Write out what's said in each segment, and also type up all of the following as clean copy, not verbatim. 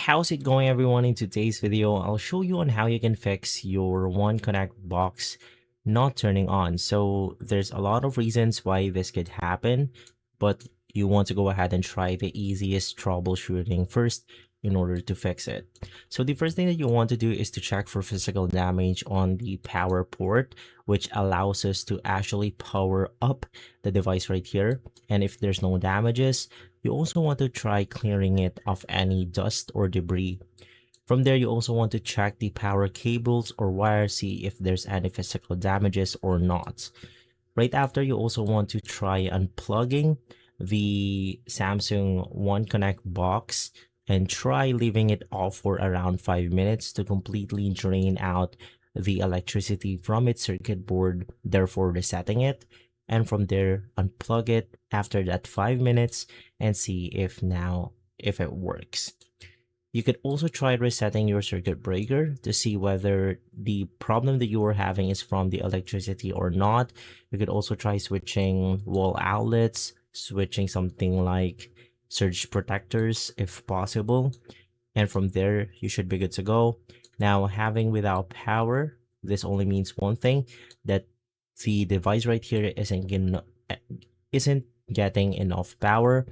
How's it going, everyone? In today's video, I'll show you on how you can fix your One Connect box not turning on. So there's a lot of reasons why this could happen, but you want to go ahead and try the easiest troubleshooting first in order to fix it. So the first thing that you want to do is to check for physical damage on the power port, which allows us to actually power up the device right here. And if there's no damages, you also want to try clearing it of any dust or debris. From there, you also want to check the power cables or wires, see if there's any physical damages or not. Right after, you also want to try unplugging the Samsung One Connect box and try leaving it off for around 5 minutes to completely drain out the electricity from its circuit board, therefore resetting it. And from there, unplug it after that 5 minutes and see if it works. You could also try resetting your circuit breaker to see whether the problem that you are having is from the electricity or not. You could also try switching wall outlets, switching something like surge protectors if possible. And from there, you should be good to go. Now, having without power, this only means one thing, that the device right here isn't getting enough power.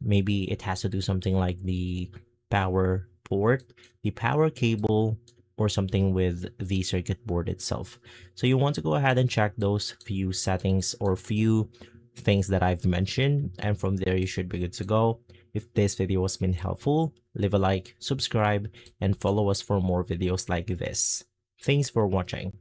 Maybe it has to do something like the power port, the power cable, or something with the circuit board itself. So you want to go ahead and check those few settings or few things that I've mentioned, and from there you should be good to go. If this video has been helpful, leave a like, subscribe, and follow us for more videos like this. Thanks for watching.